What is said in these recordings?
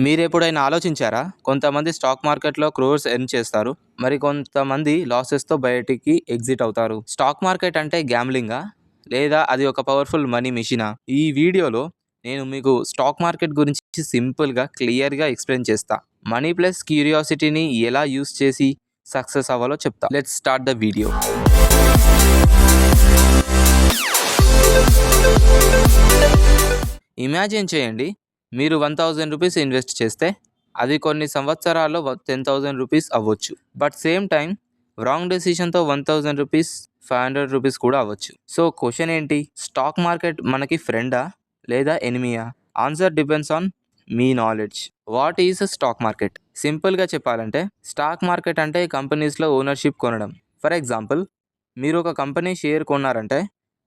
మీరెప్పుడైనా ఆలోచించారా? కొంతమంది స్టాక్ మార్కెట్‌లో క్రోర్స్ ఎర్న్ చేస్తారు. మరి కొంతమంది లాసెస్‌తో బయటికి ఎగ్జిట్ అవుతారు. స్టాక్ మార్కెట్ అంటే గ్యాంబ్లింగా? లేదా అది ఒక పవర్‌ఫుల్ మనీ మెషినా? ఈ వీడియోలో నేను మీకు స్టాక్ మార్కెట్ గురించి సింపుల్‌గా, క్లియర్‌గా ఎక్స్‌ప్లెయిన్ చేస్తా. మనీ ప్లస్ క్యూరియాసిటీని ఎలా యూజ్ చేసి సక్సెస్ అవ్వాలో చెప్తా. Let's start the video. Imagine చేయండి, మీరు 1000 రూపీస్ ఇన్వెస్ట్ చేస్తే అది కొన్ని సంవత్సరాల్లో 10,000 రూపీస్ అవ్వచ్చు. బట్ సేమ్ టైం రాంగ్ డెసిషన్తో 1000 రూపీస్ 500 రూపీస్ కూడా అవ్వచ్చు. సో క్వశ్చన్ ఏంటి? స్టాక్ మార్కెట్ మనకి ఫ్రెండా లేదా ఎనిమియా? ఆన్సర్ డిపెండ్స్ ఆన్ మీ knowledge. What is stock market? సింపుల్గా చెప్పాలంటే స్టాక్ మార్కెట్ అంటే కంపెనీస్లో ఓనర్షిప్ కొనడం. ఫర్ ఎగ్జాంపుల్, మీరు ఒక కంపెనీ షేర్ కొన్నారంటే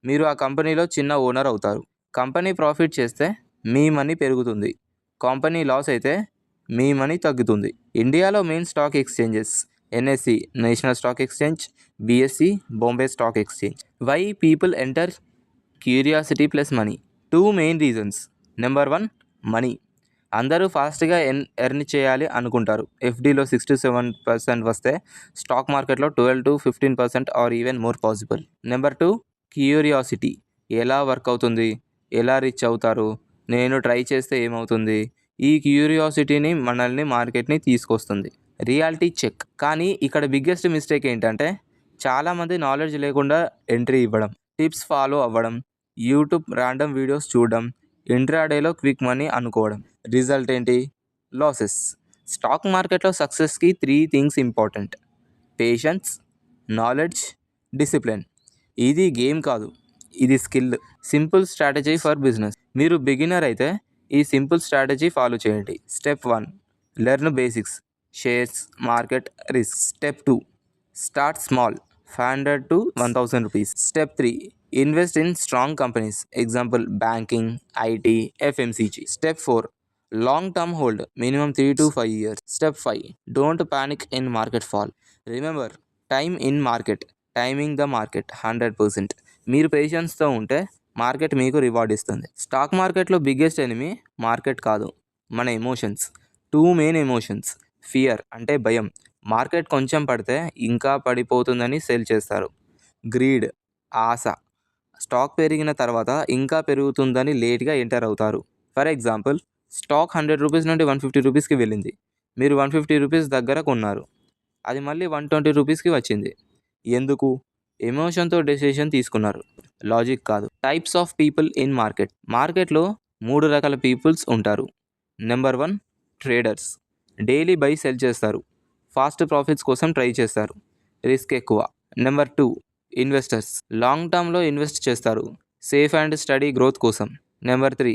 మీరు ఆ కంపెనీలో చిన్న ఓనర్ అవుతారు. కంపెనీ ప్రాఫిట్ చేస్తే మీ మనీ పెరుగుతుంది. కంపెనీ లాస్ అయితే మీ మనీ తగ్గుతుంది. ఇండియాలో main stock exchanges NSC national stock exchange, BSC Bombay stock exchange. Why people enter? Curiosity plus money. 2 main reasons. Number 1, money. అందరూ ఫాస్ట్గా ఎర్న్ చేయాలి అనుకుంటారు. ఎఫ్డీలో 6-7% వస్తే స్టాక్ మార్కెట్లో 12-15% or even more possible. Number 2, curiosity. ఎలా వర్క్ అవుతుంది? ఎలా రిచ్ అవుతారు? నేను ట్రై చేస్తే ఏమవుతుంది? ఈ క్యూరియాసిటీని మనల్ని మార్కెట్ని తీసుకొస్తుంది. Reality check. కానీ ఇక్కడ బిగ్గెస్ట్ మిస్టేక్ ఏంటంటే చాలామంది నాలెడ్జ్ లేకుండా ఎంట్రీ ఇవ్వడం, టిప్స్ ఫాలో అవ్వడం, యూట్యూబ్ ర్యాండమ్ వీడియోస్ చూడడం, ఇంట్రాడేలో క్విక్ మనీ అనుకోవడం. రిజల్ట్ ఏంటి? లాసెస్. స్టాక్ మార్కెట్లో సక్సెస్కి 3 things important: patience, knowledge, discipline. ఇది గేమ్ కాదు, ఇది skill. Simple strategy for business. మీరు బిగినర్ అయితే ఈ సింపుల్ స్ట్రాటజీ ఫాలో చేయండి. Step 1, learn basics, shares, market, risk. Step 2, start small, 500 to 1000 rupees. Step 3, invest in strong companies, example banking, IT, FMCG. Step 4, long term hold, minimum 3 to 5 years. Step 5, don't panic in market fall. Remember, time in market, timing the market 100%. మీరు పేషెన్స్తో ఉంటే market మీకు reward ఇస్తుంది. Stock మార్కెట్లో biggest enemy market కాదు, మన emotions. 2 main emotions. Fear అంటే భయం, market కొంచెం పడితే ఇంకా పడిపోతుందని సెల్ చేస్తారు. గ్రీడ్, ఆశ, స్టాక్ పెరిగిన తర్వాత ఇంకా పెరుగుతుందని లేట్గా ఎంటర్ అవుతారు. ఫర్ ఎగ్జాంపుల్, స్టాక్ 100 రూపీస్ నుండి 150 రూపీస్కి వెళ్ళింది. మీరు 150 రూపీస్ దగ్గర కొన్నారు. అది మళ్ళీ 120 రూపీస్కి వచ్చింది. ఎందుకు? ఎమోషన్తో డెసిషన్ తీసుకున్నారు, లాజిక్ కాదు. Types of people in market. మార్కెట్లో 3 రకాల పీపుల్స్ ఉంటారు. Number 1, traders. Daily buy sell చేస్తారు, ఫాస్ట్ ప్రాఫిట్స్ కోసం ట్రై చేస్తారు, రిస్క్ ఎక్కువ. Number 2, investors. లాంగ్ టర్మ్లో ఇన్వెస్ట్ చేస్తారు, సేఫ్ అండ్ స్టడీ గ్రోత్ కోసం. Number 3,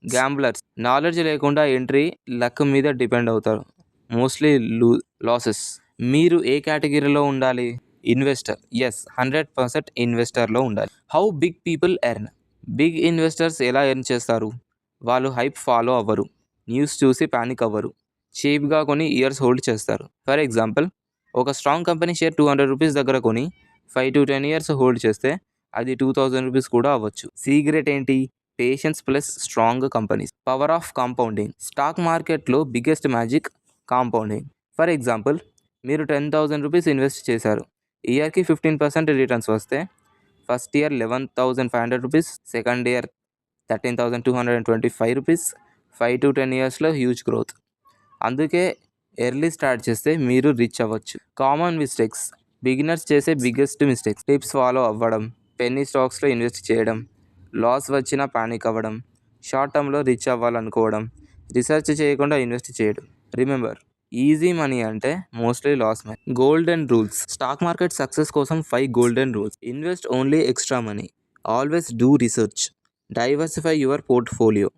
gamblers. నాలెడ్జ్ లేకుండా ఎంట్రీ, లక్ మీద డిపెండ్ అవుతారు, మోస్ట్లీ లాసెస్. మీరు ఏ కేటగిరీలో ఉండాలి? ఇన్వెస్టర్. ఎస్, 100% ఇన్వెస్టర్లో ఉండాలి. How big people earn? Big investors ఎలా ఎర్న్ చేస్తారు? వాళ్ళు హైప్ ఫాలో అవ్వరు, న్యూస్ చూసి ప్యానిక్ అవ్వరు, చీప్గా కొని ఇయర్స్ హోల్డ్ చేస్తారు. ఫర్ ఎగ్జాంపుల్, ఒక స్ట్రాంగ్ కంపెనీ షేర్ 200 రూపీస్ దగ్గర కొని 5 to 10 years హోల్డ్ చేస్తే అది 2000 రూపీస్ కూడా అవ్వచ్చు. సీక్రెట్ ఏంటి? Patience plus strong companies. Power of compounding. Stock మార్కెట్లో biggest magic compounding. For example, మీరు 10,000 రూపీస్ ఇన్వెస్ట్ చేశారు. ఇయర్కి 15% రిటర్న్స్ వస్తే first year 11,500 rupees, second year 13,225 rupees, 5 to 10 yearsలో హ్యూజ్ గ్రోత్. అందుకే ఎర్లీ స్టార్ట్ చేస్తే మీరు రిచ్ అవ్వచ్చు. Common mistakes. బిగినర్స్ చేసే బిగ్గెస్ట్ మిస్టేక్స్: టిప్స్ ఫాలో అవ్వడం, పెన్నీ స్టాక్స్లో ఇన్వెస్ట్ చేయడం, లాస్ వచ్చినా పానిక్ అవ్వడం, షార్ట్ టర్మ్లో రిచ్ అవ్వాలనుకోవడం, రీసెర్చ్ చేయకుండా ఇన్వెస్ట్ చేయడం. రిమెంబర్, ఈజీ మనీ అంటే mostly loss money. Golden rules. Stock market success కోసం 5 golden rules. Invest only extra money, always do research, diversify your portfolio,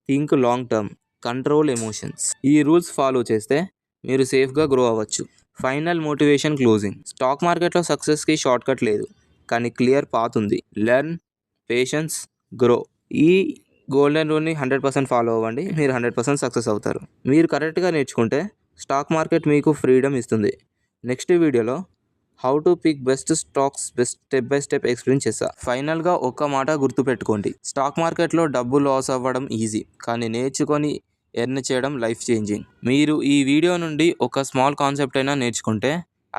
think long term, control emotions. ఈ rules follow చేస్తే మీరు సేఫ్గా grow అవ్వచ్చు. Final motivation closing. Stock మార్కెట్లో సక్సెస్కి short cut లేదు, కానీ క్లియర్ పాత్ ఉంది. Learn, patience, grow. ఈ గోల్డెన్ రూల్ని 100% ఫాలో అవ్వండి, మీరు 100% సక్సెస్ అవుతారు. మీరు కరెక్ట్గా నేర్చుకుంటే స్టాక్ మార్కెట్ మీకు ఫ్రీడమ్ ఇస్తుంది. నెక్స్ట్ వీడియోలో how to pick best stocks step by step explain చేస్తా. ఫైనల్గా ఒక్క మాట గుర్తుపెట్టుకోండి, స్టాక్ మార్కెట్లో డబ్బు లాస్ అవ్వడం ఈజీ, కానీ నేర్చుకొని ఎర్న్ చేయడం లైఫ్ చేంజింగ్. మీరు ఈ వీడియో నుండి ఒక స్మాల్ కాన్సెప్ట్ అయినా నేర్చుకుంటే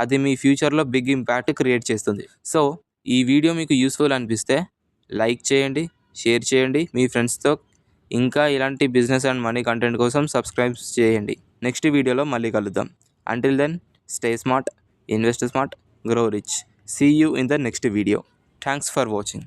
అది మీ ఫ్యూచర్లో బిగ్ ఇంపాక్ట్ క్రియేట్ చేస్తుంది. సో ఈ వీడియో మీకు యూస్ఫుల్ అనిపిస్తే లైక్ చేయండి, షేర్ చేయండి మీ ఫ్రెండ్స్తో. ఇంకా ఇలాంటి బిజినెస్ అండ్ మనీ కంటెంట్ కోసం సబ్స్క్రైబ్ చేయండి. నెక్స్ట్ వీడియోలో మళ్ళీ కలుద్దాం. Until then stay smart, invest smart, grow rich. See you in the next video. Thanks for watching.